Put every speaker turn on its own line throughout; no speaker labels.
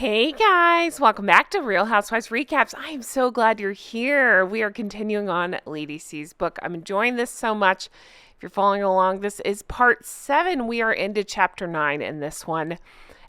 Hey guys, welcome back to Real Housewives Recaps. I am so glad you're here. We are continuing on Lady C's book. I'm enjoying this so much. If you're following along, this is part 7. We are into chapter 9 in this one.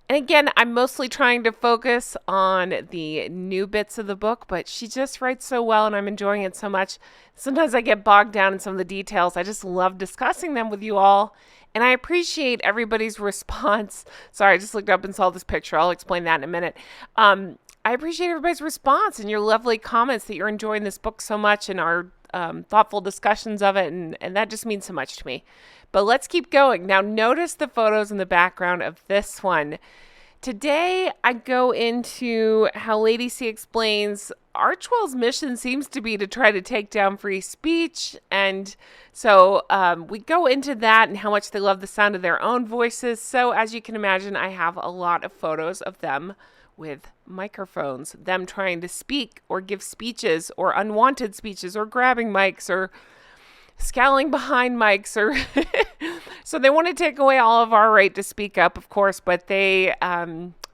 And again, I'm mostly trying to focus on the new bits of the book, but she just writes so well and I'm enjoying it so much. Sometimes I get bogged down in some of the details. I just love discussing them with you all. And I appreciate everybody's response. Sorry, I just looked up and saw this picture. I'll explain that in a minute. I appreciate everybody's response and your lovely comments that you're enjoying this book so much and our thoughtful discussions of it. And that just means so much to me. But let's keep going. Now, notice the photos in the background of this one. Today, I go into how Lady C explains Archwell's mission seems to be to try to take down free speech. And so we go into that and how much they love the sound of their own voices. So as you can imagine, I have a lot of photos of them with microphones, them trying to speak or give speeches or unwanted speeches or grabbing mics or scowling behind mics or so they want to take away all of our right to speak up, of course, but they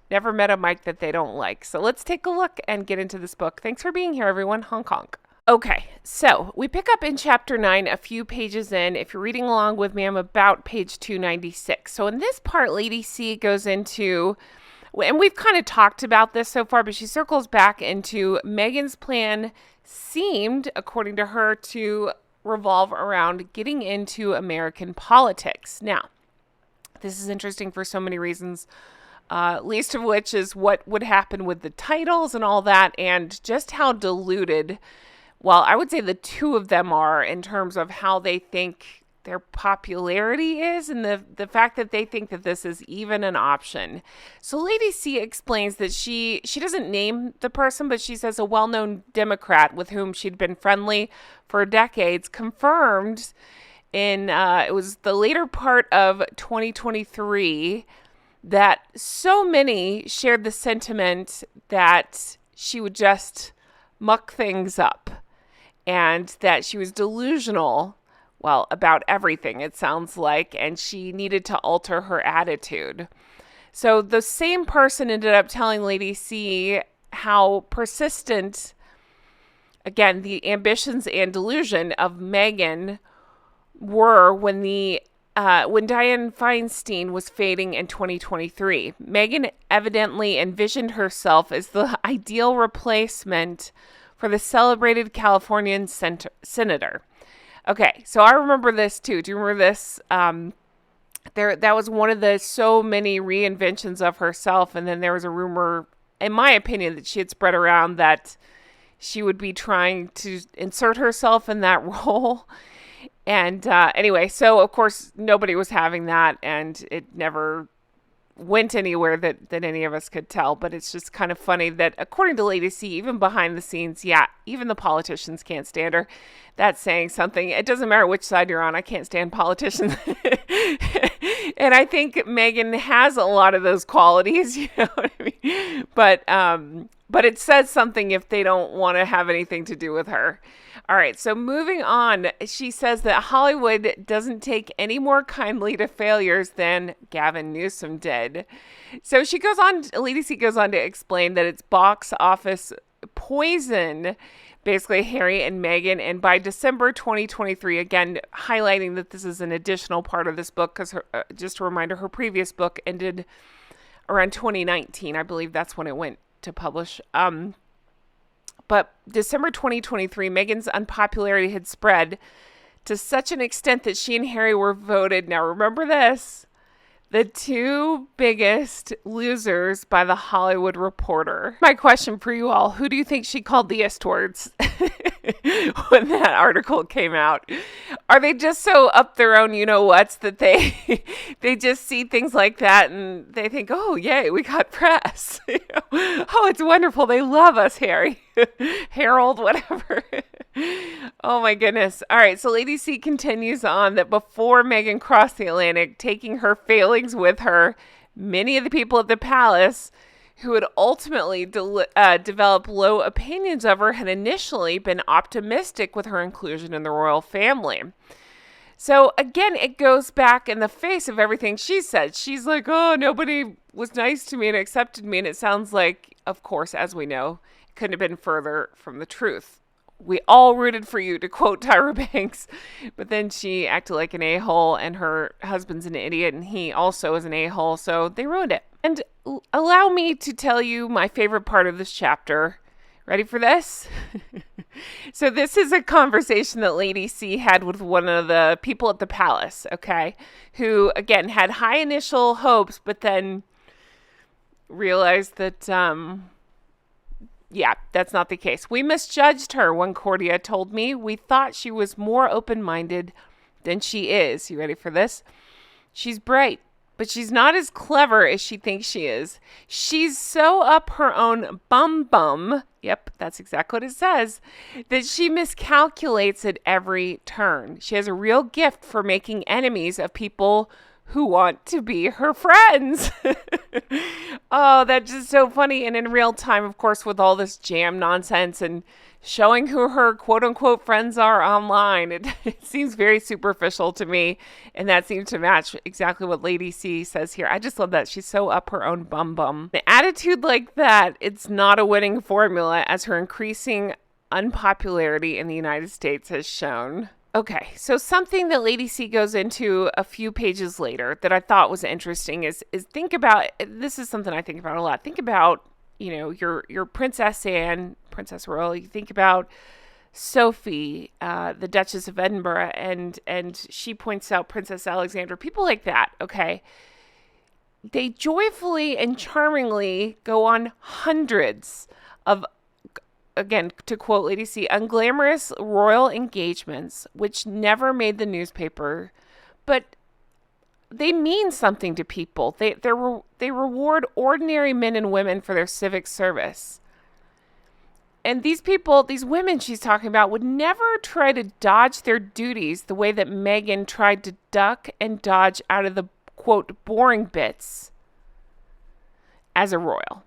never met a mic that they don't like. So let's take a look and get into this book. Thanks for being here, everyone. Honk honk. Okay, so we pick up in chapter 9 a few pages in. If you're reading along with me, I'm about page 296. So in this part, Lady C goes into, and we've kind of talked about this so far, but she circles back into Meghan's plan seemed, according to her, to revolve around getting into American politics. Now, this is interesting for so many reasons, least of which is what would happen with the titles and all that, and just how diluted, well, I would say the two of them are in terms of how they think their popularity is and the fact that they think that this is even an option. So Lady C explains that she doesn't name the person, but she says a well-known Democrat with whom she'd been friendly for decades confirmed in, it was the later part of 2023, that so many shared the sentiment that she would just muck things up and that she was delusional, well, about everything, it sounds like, and she needed to alter her attitude. So the same person ended up telling Lady C how persistent, again, the ambitions and delusion of Meghan were when Dianne Feinstein was fading in 2023. Meghan evidently envisioned herself as the ideal replacement for the celebrated Californian senator. Okay, so I remember this too. Do you remember this? That was one of the so many reinventions of herself, and then there was a rumor, in my opinion, that she had spread around that she would be trying to insert herself in that role. And anyway, so of course nobody was having that, and it never went anywhere that any of us could tell. But it's just kind of funny that according to Lady C, even behind the scenes, yeah, even the politicians can't stand her. That's saying something. It doesn't matter which side you're on. I can't stand politicians. And I think Meghan has a lot of those qualities, you know what I mean? But it says something if they don't want to have anything to do with her. All right, so moving on, she says that Hollywood doesn't take any more kindly to failures than Gavin Newsom did. So Lady C goes on to explain that it's box office poison, basically Harry and Meghan, and by December 2023, again, highlighting that this is an additional part of this book, because just a reminder, her previous book ended around 2019. I believe that's when it went to publish. But December 2023, Meghan's unpopularity had spread to such an extent that she and Harry were voted, now remember this, the two biggest losers by The Hollywood Reporter. My question for you all, who do you think she called the S-words when that article came out? Are they just so up their own you-know-whats that they just see things like that and they think, oh, yay, we got press. Oh, it's wonderful. They love us, Harry. Harold, whatever. Oh, my goodness. All right, so Lady C continues on that before Meghan crossed the Atlantic, taking her failings with her, many of the people at the palace who had ultimately developed low opinions of her had initially been optimistic with her inclusion in the royal family. So again, it goes back in the face of everything she said. She's like, oh, nobody was nice to me and accepted me. And it sounds like, of course, as we know, it couldn't have been further from the truth. We all rooted for you, to quote Tyra Banks. But then she acted like an a-hole, and her husband's an idiot, and he also is an a-hole. So they ruined it. And allow me to tell you my favorite part of this chapter. Ready for this? So this is a conversation that Lady C had with one of the people at the palace, okay? Who, again, had high initial hopes, but then realized that, that's not the case. We misjudged her, one courtier told me. We thought she was more open-minded than she is. You ready for this? She's bright, but she's not as clever as she thinks she is. She's so up her own bum, yep, that's exactly what it says, that she miscalculates at every turn. She has a real gift for making enemies of people who want to be her friends. Oh, that's just so funny. And in real time, of course, with all this jam nonsense and showing who her quote-unquote friends are online, it seems very superficial to me. And that seems to match exactly what Lady C says here. I just love that. She's so up her own bum. An attitude like that, it's not a winning formula, as her increasing unpopularity in the United States has shown. Okay, so something that Lady C goes into a few pages later that I thought was interesting is think about, this is something I think about a lot. Think about, your Princess Anne, Princess Royal. You think about Sophie, the Duchess of Edinburgh, and she points out Princess Alexandra, people like that, okay? They joyfully and charmingly go on hundreds of, again, to quote Lady C, unglamorous royal engagements, which never made the newspaper, but they mean something to people. They reward ordinary men and women for their civic service. And these people, these women she's talking about, would never try to dodge their duties the way that Meghan tried to duck and dodge out of the, quote, boring bits as a royal.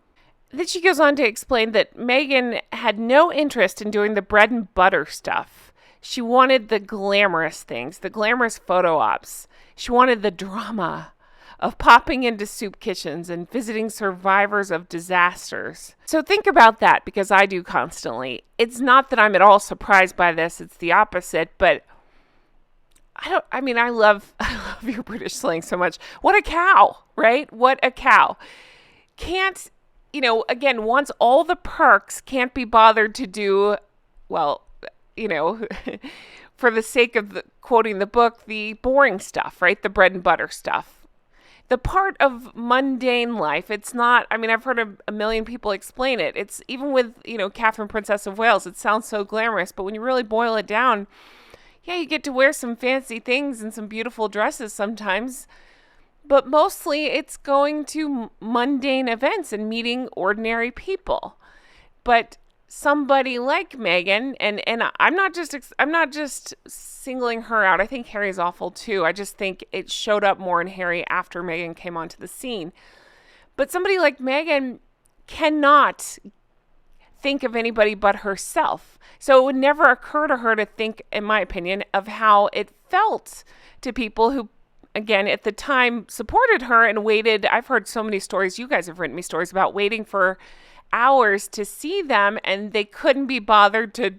Then she goes on to explain that Meghan had no interest in doing the bread and butter stuff. She wanted the glamorous things, the glamorous photo ops. She wanted the drama of popping into soup kitchens and visiting survivors of disasters. So think about that, because I do constantly. It's not that I'm at all surprised by this. It's the opposite, but I love your British slang so much. What a cow, right? What a cow. Can't, again, wants all the perks, can't be bothered to do, well, for the sake of quoting the book, the boring stuff, right? The bread and butter stuff. The part of mundane life, it's not, I've heard a million people explain it. It's even with, Catherine, Princess of Wales, it sounds so glamorous, but when you really boil it down, yeah, you get to wear some fancy things and some beautiful dresses sometimes. But mostly it's going to mundane events and meeting ordinary people. But somebody like Meghan, and I'm not just singling her out. I think Harry's awful too. I just think it showed up more in Harry after Meghan came onto the scene. But somebody like Meghan cannot think of anybody but herself. So it would never occur to her to think, in my opinion, of how it felt to people who, again, at the time supported her and waited. I've heard so many stories. You guys have written me stories about waiting for hours to see them, and they couldn't be bothered to,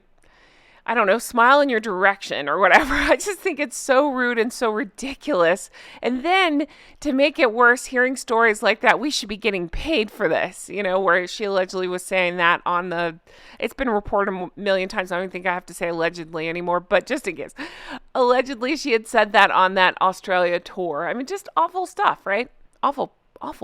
smile in your direction or whatever. I just think it's so rude and so ridiculous. And then to make it worse, hearing stories like that, we should be getting paid for this, where she allegedly was saying that it's been reported a million times. I don't think I have to say allegedly anymore, but just in case. Allegedly, she had said that on that Australia tour. Just awful stuff, right? Awful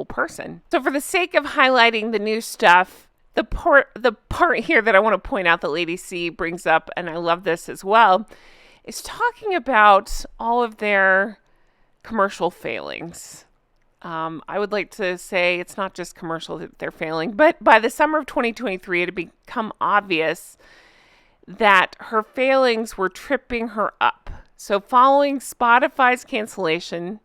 person. So for the sake of highlighting the new stuff, the part here that I want to point out that Lady C brings up, and I love this as well, is talking about all of their commercial failings. I would like to say it's not just commercial that they're failing, but by the summer of 2023, it had become obvious that her failings were tripping her up. So following Spotify's cancellation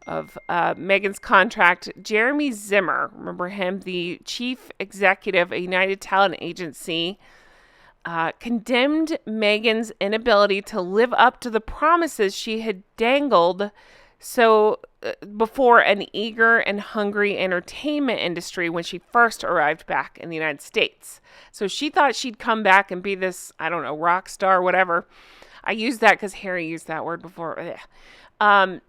of Meghan's contract, Jeremy Zimmer, remember him, the chief executive of United Talent Agency, condemned Meghan's inability to live up to the promises she had dangled So before an eager and hungry entertainment industry when she first arrived back in the United States. So she thought she'd come back and be this, I don't know, rock star, whatever. I used that because Harry used that word before. But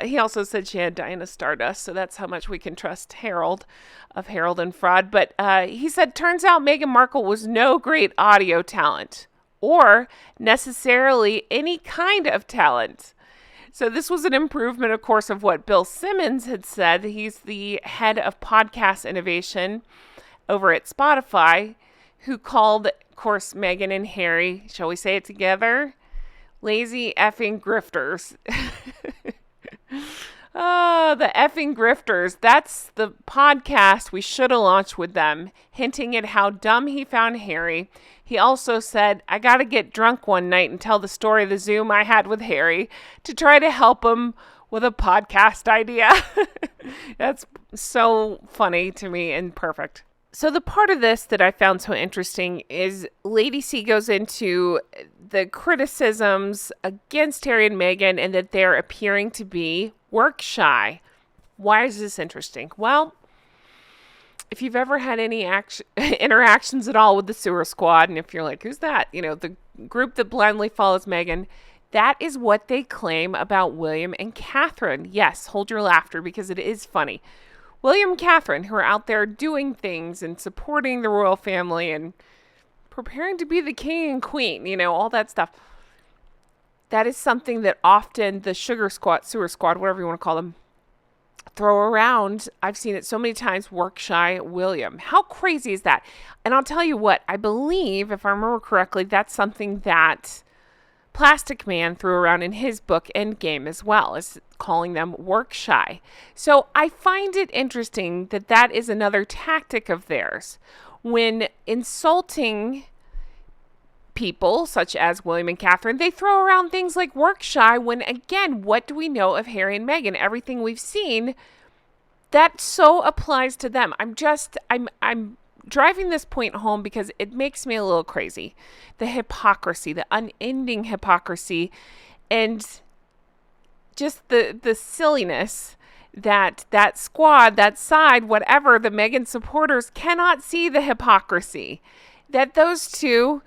he also said she had Diana Stardust, so that's how much we can trust Harold of Harold and Fraud. But he said, turns out Meghan Markle was no great audio talent or necessarily any kind of talent. So this was an improvement, of course, of what Bill Simmons had said. He's the head of podcast innovation over at Spotify, who called, of course, Meghan and Harry, shall we say it together? Lazy effing grifters. Oh, the effing grifters. That's the podcast we should have launched with them, hinting at how dumb he found Harry. He also said, I got to get drunk one night and tell the story of the Zoom I had with Harry to try to help him with a podcast idea. That's so funny to me and perfect. So the part of this that I found so interesting is Lady C goes into the criticisms against Harry and Meghan and that they're appearing to be work shy. Why is this interesting? Well, if you've ever had any interactions at all with the sewer squad, and if you're like, who's that? You know, the group that blindly follows Meghan, that is what they claim about William and Catherine. Yes, hold your laughter because it is funny. William and Catherine, who are out there doing things and supporting the royal family and preparing to be the king and queen, you know, all that stuff. That is something that often the sewer squad, whatever you want to call them, throw around. I've seen it so many times, work shy William. How crazy is that? And I'll tell you what, I believe, if I remember correctly, that's something that Plastic Man threw around in his book Endgame as well, as calling them work shy. So I find it interesting that that is another tactic of theirs. When insulting people such as William and Catherine, they throw around things like work shy when, again, what do we know of Harry and Meghan? Everything we've seen, that so applies to them. I'm driving this point home because it makes me a little crazy. The hypocrisy, the unending hypocrisy, and just the silliness that squad, that side, whatever, the Meghan supporters cannot see the hypocrisy. That those two,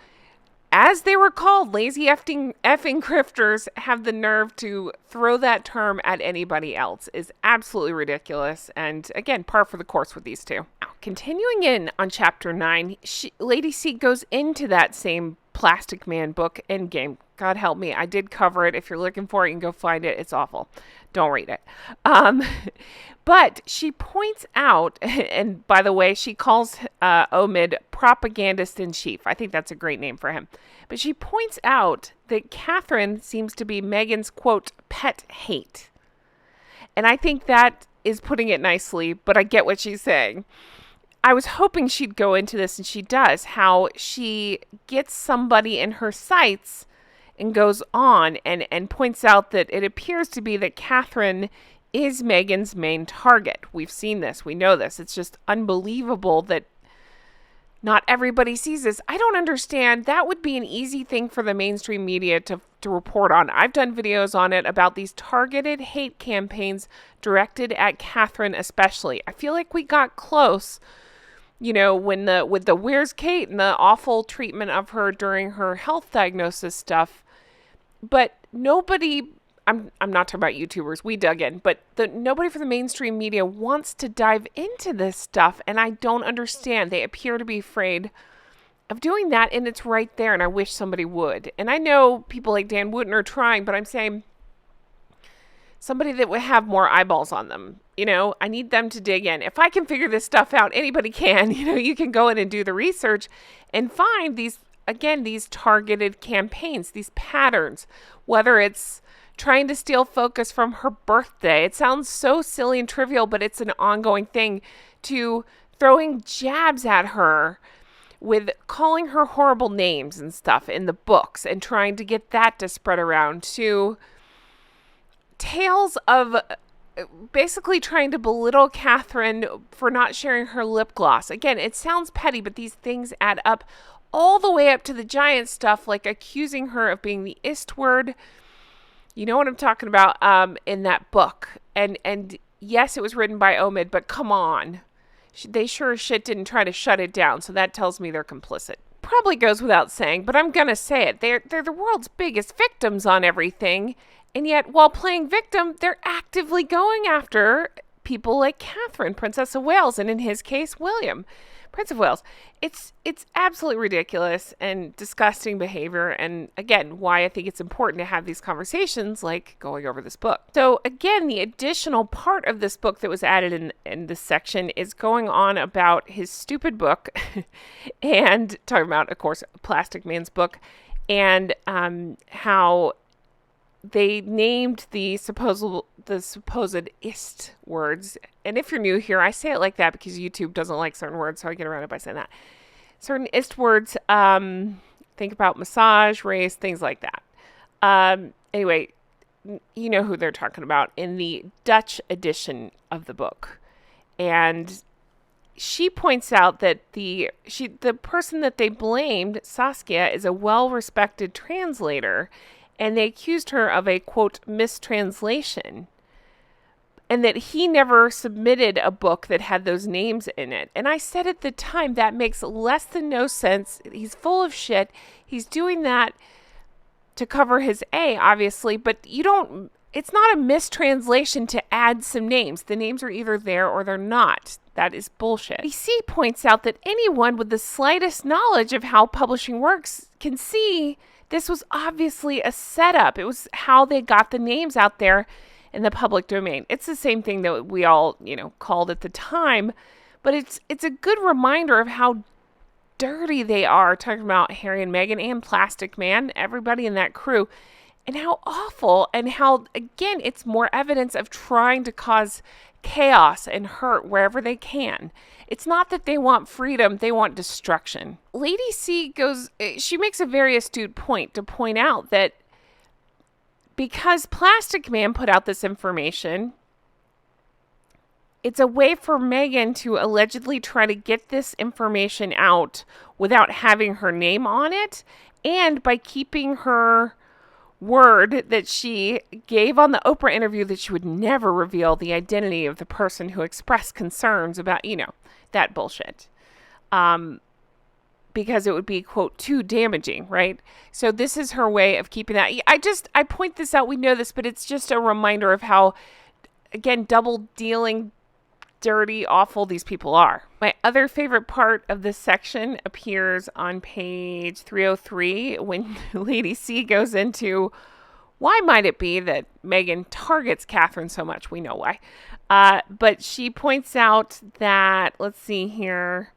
as they were called, lazy effing grifters, have the nerve to throw that term at anybody else is absolutely ridiculous. And again, par for the course with these two. Now, continuing in on chapter 9, Lady C goes into that same Plastic Man book, Endgame. God help me, I did cover it. If you're looking for it, you can go find it. It's awful. Don't read it. But she points out, and by the way, she calls Omid propagandist in chief. I think that's a great name for him. But she points out that Catherine seems to be Meghan's, quote, pet hate. And I think that is putting it nicely, but I get what she's saying. I was hoping she'd go into this, and she does, how she gets somebody in her sights and goes on and points out that it appears to be that Catherine is Meghan's main target. We've seen this. We know this. It's just unbelievable that not everybody sees this. I don't understand. That would be an easy thing for the mainstream media to report on. I've done videos on it about these targeted hate campaigns directed at Catherine especially. I feel like we got close, you know, with the Where's Kate and the awful treatment of her during her health diagnosis stuff. But nobody, I'm not talking about YouTubers, we dug in, but nobody from the mainstream media wants to dive into this stuff, and I don't understand. They appear to be afraid of doing that, and it's right there, and I wish somebody would. And I know people like Dan Wooten are trying, but I'm saying somebody that would have more eyeballs on them. You know, I need them to dig in. If I can figure this stuff out, anybody can. You know, you can go in and do the research and find these, again, these targeted campaigns, these patterns, whether it's trying to steal focus from her birthday. It sounds so silly and trivial, but it's an ongoing thing, to throwing jabs at her with calling her horrible names and stuff in the books and trying to get that to spread around, to tales of basically trying to belittle Catherine for not sharing her lip gloss. Again, it sounds petty, but these things add up all the way up to the giant stuff, like accusing her of being the Istward You know what I'm talking about in that book. And yes, it was written by Omid, but come on. They sure as shit didn't try to shut it down, so that tells me they're complicit. Probably goes without saying, but I'm going to say it. They're the world's biggest victims on everything, and yet while playing victim, they're actively going after people like Catherine, Princess of Wales, and in his case, William, Prince of Wales. It's absolutely ridiculous and disgusting behavior, and again, why I think it's important to have these conversations like going over this book. So again, the additional part of this book that was added in this section is going on about his stupid book and talking about, of course, Plastic Man's book, and how they named the supposed ist words. And if you're new here, I say it like that because YouTube doesn't like certain words, so I get around it by saying that. Certain ist words, think about massage, race, things like that. Anyway, you know who they're talking about in the Dutch edition of the book. And she points out that the person that they blamed, Saskia, is a well-respected translator, and they accused her of a, quote, mistranslation, and that he never submitted a book that had those names in it. And I said at the time, that makes less than no sense. He's full of shit. He's doing that to cover his A, obviously, but it's not a mistranslation to add some names. The names are either there or they're not. That is bullshit. BC points out that anyone with the slightest knowledge of how publishing works can see this was obviously a setup. It was how they got the names out there in the public domain. It's the same thing that we all, called at the time, but it's a good reminder of how dirty they are, talking about Harry and Meghan and Plastic Man, everybody in that crew, and how awful, and how, again, it's more evidence of trying to cause chaos and hurt wherever they can. It's not that they want freedom, they want destruction. Lady C she makes a very astute point to point out that because Plastic Man put out this information, it's a way for Meghan to allegedly try to get this information out without having her name on it, and by keeping her word that she gave on the Oprah interview that she would never reveal the identity of the person who expressed concerns about, that bullshit. Because it would be, quote, too damaging, right? So this is her way of keeping that. I point this out, we know this, but it's just a reminder of how, again, double dealing, dirty, awful these people are. My other favorite part of this section appears on page 303 when Lady C goes into why might it be that Meghan targets Catherine so much. We know why. But she points out that, let's see here,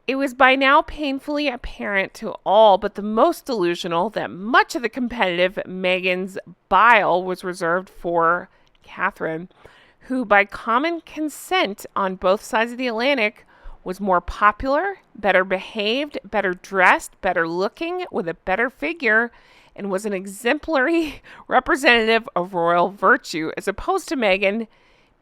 it was by now painfully apparent to all but the most delusional that much of the competitive Meghan's bile was reserved for Catherine, who by common consent on both sides of the Atlantic was more popular, better behaved, better dressed, better looking, with a better figure, and was an exemplary representative of royal virtue, as opposed to Meghan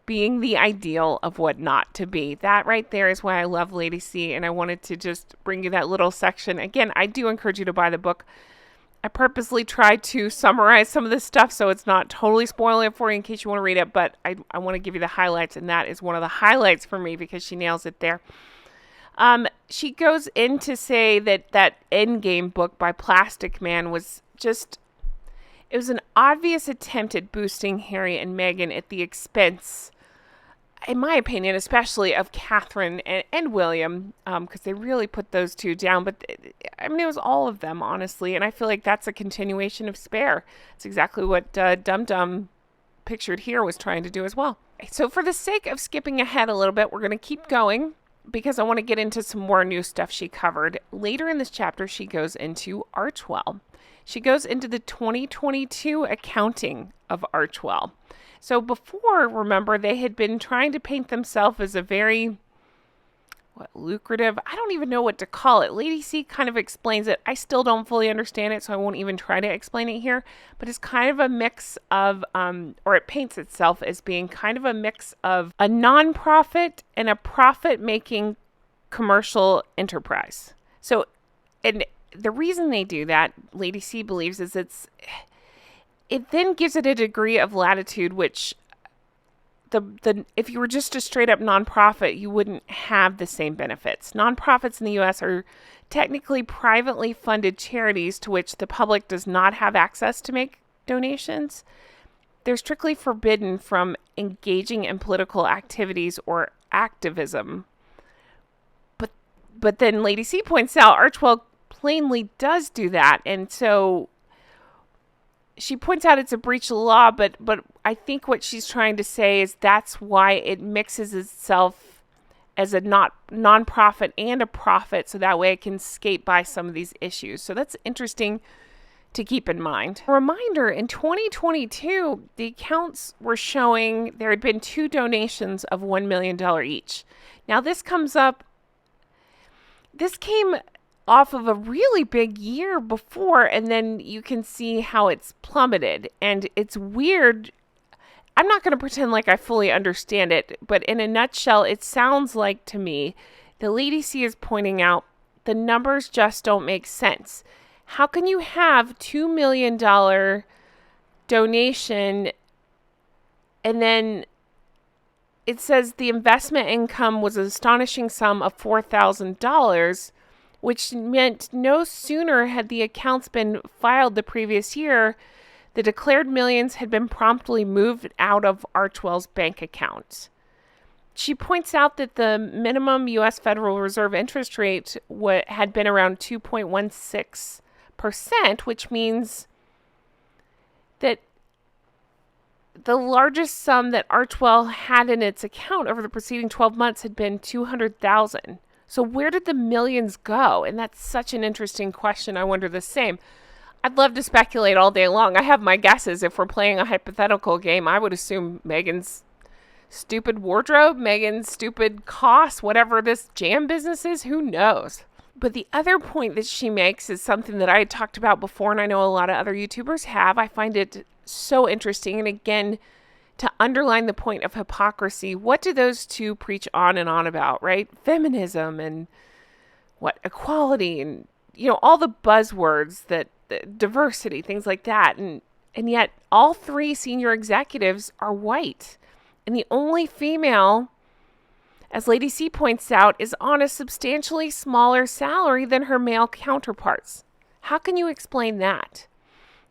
being the ideal of what not to be. That right there is why I love Lady C, and I wanted to just bring you that little section. Again, I do encourage you to buy the book. I purposely tried to summarize some of this stuff so it's not totally spoiling it for you in case you want to read it, but I want to give you the highlights, and that is one of the highlights for me because she nails it there. She goes in to say that Endgame book by Plastic Man was just, it was an obvious attempt at boosting Harry and Meghan at the expense, in my opinion, especially of Catherine and William, because they really put those two down. But it was all of them, honestly. And I feel like that's a continuation of Spare. It's exactly what Dum Dum pictured here was trying to do as well. So for the sake of skipping ahead a little bit, we're going to keep going because I want to get into some more new stuff she covered. Later in this chapter, she goes into Archewell. She goes into the 2022 accounting of Archewell. So before, remember, they had been trying to paint themselves as a very, lucrative, I don't even know what to call it. Lady C kind of explains it. I still don't fully understand it, so I won't even try to explain it here. But it's kind of a mix of, or it paints itself as being kind of a mix of a non-profit and a profit-making commercial enterprise. So, and the reason they do that, Lady C believes, is it then gives it a degree of latitude, which if you were just a straight up nonprofit, you wouldn't have the same benefits. Nonprofits in the U.S. are technically privately funded charities to which the public does not have access to make donations. They're strictly forbidden from engaging in political activities or activism. But then Lady C points out Archewell plainly does do that. And so she points out it's a breach of the law, but I think what she's trying to say is that's why it mixes itself as a nonprofit and a profit, so that way it can skate by some of these issues. So that's interesting to keep in mind. A reminder, in 2022, the accounts were showing there had been 2 donations of $1 million each. Now this came off of a really big year before, and then you can see how it's plummeted. And it's weird. I'm not going to pretend like I fully understand it, but in a nutshell, it sounds like to me, the Lady C is pointing out the numbers just don't make sense. How can you have $2 million donation and then it says the investment income was an astonishing sum of $4,000, which meant no sooner had the accounts been filed the previous year, the declared millions had been promptly moved out of Archewell's bank account. She points out that the minimum U.S. Federal Reserve interest rate had been around 2.16%, which means that the largest sum that Archewell had in its account over the preceding 12 months had been $200,000. So where did the millions go? And that's such an interesting question. I wonder the same. I'd love to speculate all day long. I have my guesses. If we're playing a hypothetical game, I would assume Meghan's stupid wardrobe, Meghan's stupid costs, whatever this jam business is, who knows? But the other point that she makes is something that I had talked about before, and I know a lot of other YouTubers have. I find it so interesting. And again, to underline the point of hypocrisy, what do those two preach on and on about, right? Feminism and equality and, all the buzzwords that diversity, things like that. And yet all 3 senior executives are white. And the only female, as Lady C points out, is on a substantially smaller salary than her male counterparts. How can you explain that?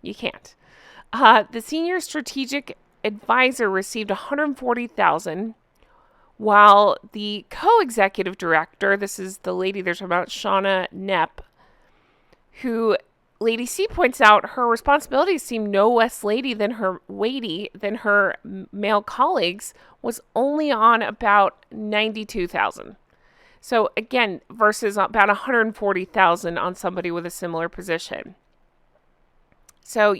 You can't. The senior strategic advisor received $140,000, while the co-executive director, this is the lady they're talking about, Shauna Knepp, who Lady C points out her responsibilities seem no less weighty than her male colleagues, was only on about $92,000. So again, versus about $140,000 on somebody with a similar position. So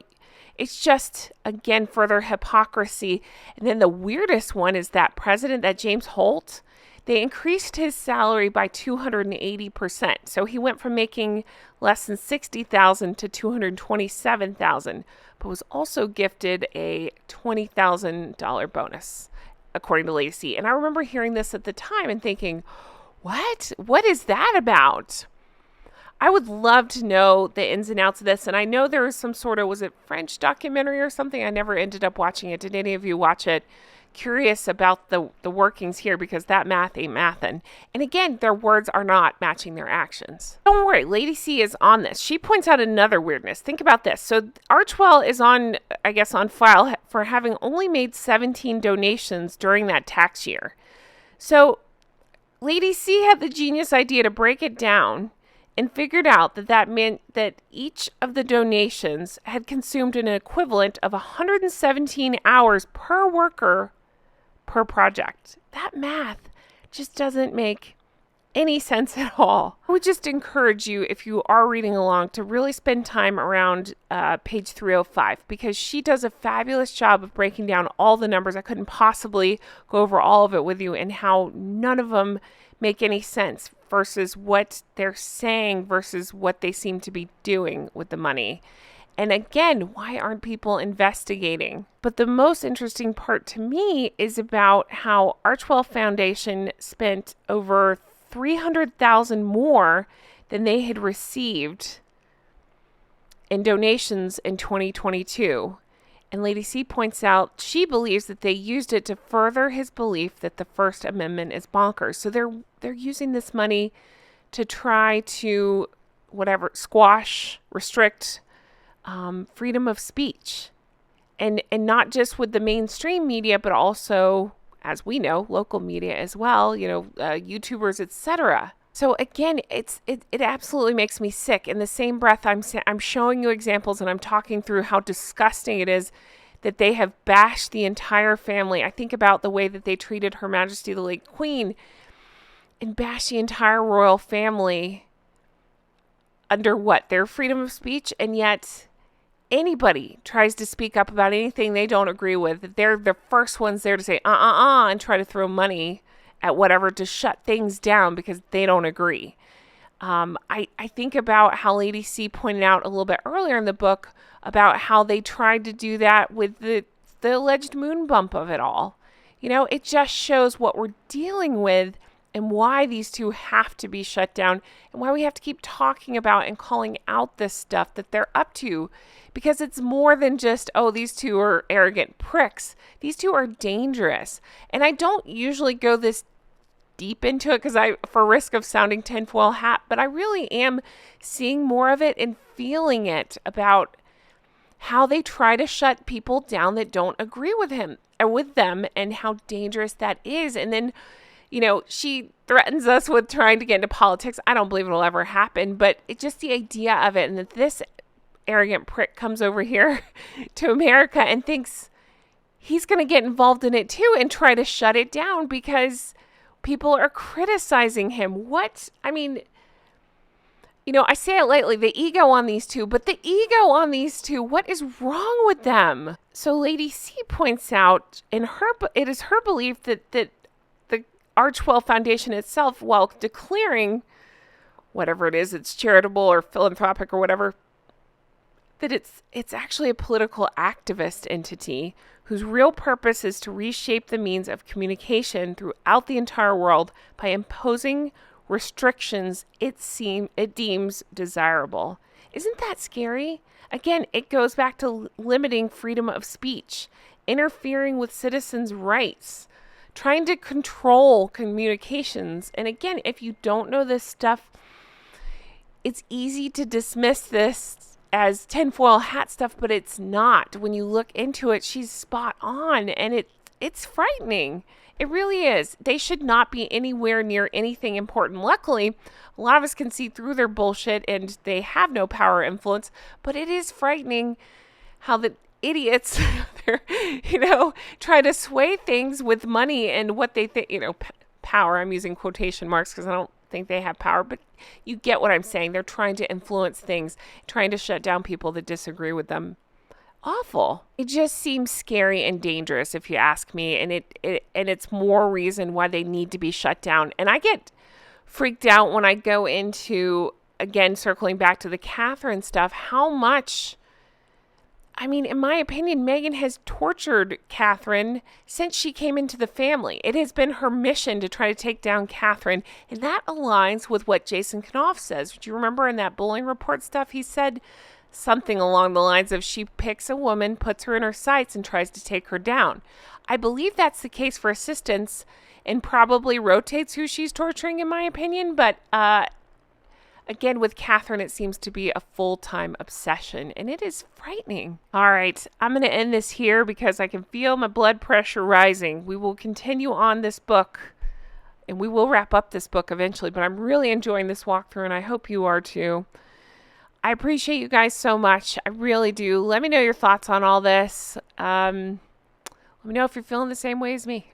it's just, again, further hypocrisy. And then the weirdest one is that James Holt, they increased his salary by 280%. So he went from making less than $60,000 to $227,000, but was also gifted a $20,000 bonus, according to Lady C. And I remember hearing this at the time and thinking, what? What is that about? I would love to know the ins and outs of this. And I know there was some sort of, was it French documentary or something? I never ended up watching it. Did any of you watch it? Curious about the workings here, because that math ain't mathin'. And again, their words are not matching their actions. Don't worry, Lady C is on this. She points out another weirdness. Think about this. So Archewell is on file for having only made 17 donations during that tax year. So Lady C had the genius idea to break it down and figured out that meant that each of the donations had consumed an equivalent of 117 hours per worker per project. That math just doesn't make any sense at all. I would just encourage you, if you are reading along, to really spend time around page 305, because she does a fabulous job of breaking down all the numbers. I couldn't possibly go over all of it with you, and how none of them make any sense versus what they're saying versus what they seem to be doing with the money. And again, why aren't people investigating? But the most interesting part to me is about how Archewell Foundation spent over $300,000 more than they had received in donations in 2022. And Lady C points out she believes that they used it to further his belief that the First Amendment is bonkers. So they're using this money to try to squash, restrict freedom of speech. And not just with the mainstream media, but also, as we know, local media as well, YouTubers, etc. So again, it absolutely makes me sick. In the same breath, I'm showing you examples and I'm talking through how disgusting it is that they have bashed the entire family. I think about the way that they treated Her Majesty the late Queen and bashed the entire royal family under their freedom of speech, and yet anybody tries to speak up about anything they don't agree with, they're the first ones there to say and try to throw money at whatever to shut things down because they don't agree. I think about how Lady C pointed out a little bit earlier in the book about how they tried to do that with the alleged moon bump of it all. It just shows what we're dealing with and why these two have to be shut down and why we have to keep talking about and calling out this stuff that they're up to. Because it's more than just, these two are arrogant pricks. These two are dangerous. And I don't usually go this deep into it for risk of sounding tinfoil hat, but I really am seeing more of it and feeling it about how they try to shut people down that don't agree with them and how dangerous that is. And then, she threatens us with trying to get into politics. I don't believe it'll ever happen, but it's just the idea of it, and that this arrogant prick comes over here to America and thinks he's going to get involved in it too and try to shut it down because people are criticizing him. I say it lightly, the ego on these two, what is wrong with them? So Lady C points out, it is her belief that the Archewell Foundation itself, while declaring whatever it is, it's charitable or philanthropic or whatever, that it's actually a political activist entity whose real purpose is to reshape the means of communication throughout the entire world by imposing restrictions it deems desirable. Isn't that scary? Again, it goes back to limiting freedom of speech, interfering with citizens' rights, trying to control communications. And again, if you don't know this stuff, it's easy to dismiss this as tinfoil hat stuff, but it's not. When you look into it, she's spot on, and it's frightening. It really is. They should not be anywhere near anything important. Luckily, a lot of us can see through their bullshit, and they have no power or influence, but it is frightening how the idiots, try to sway things with money and what they think, power. I'm using quotation marks because I don't think they have power, but you get what I'm saying. They're trying to influence things, trying to shut down people that disagree with them. Awful. It just seems scary and dangerous, if you ask me, and it's more reason why they need to be shut down. And I get freaked out when I go into, again, circling back to the Catherine stuff, how much, in my opinion, Meghan has tortured Catherine since she came into the family. It has been her mission to try to take down Catherine, and that aligns with what Jason Knopf says. Do you remember in that bullying report stuff, he said something along the lines of she picks a woman, puts her in her sights, and tries to take her down. I believe that's the case for assistants and probably rotates who she's torturing, in my opinion, but again, with Catherine, it seems to be a full-time obsession, and it is frightening. All right, I'm going to end this here because I can feel my blood pressure rising. We will continue on this book, and we will wrap up this book eventually, but I'm really enjoying this walkthrough, and I hope you are too. I appreciate you guys so much. I really do. Let me know your thoughts on all this. Let me know if you're feeling the same way as me,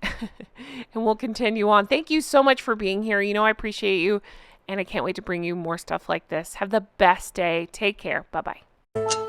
and we'll continue on. Thank you so much for being here. I appreciate you. And I can't wait to bring you more stuff like this. Have the best day. Take care. Bye-bye.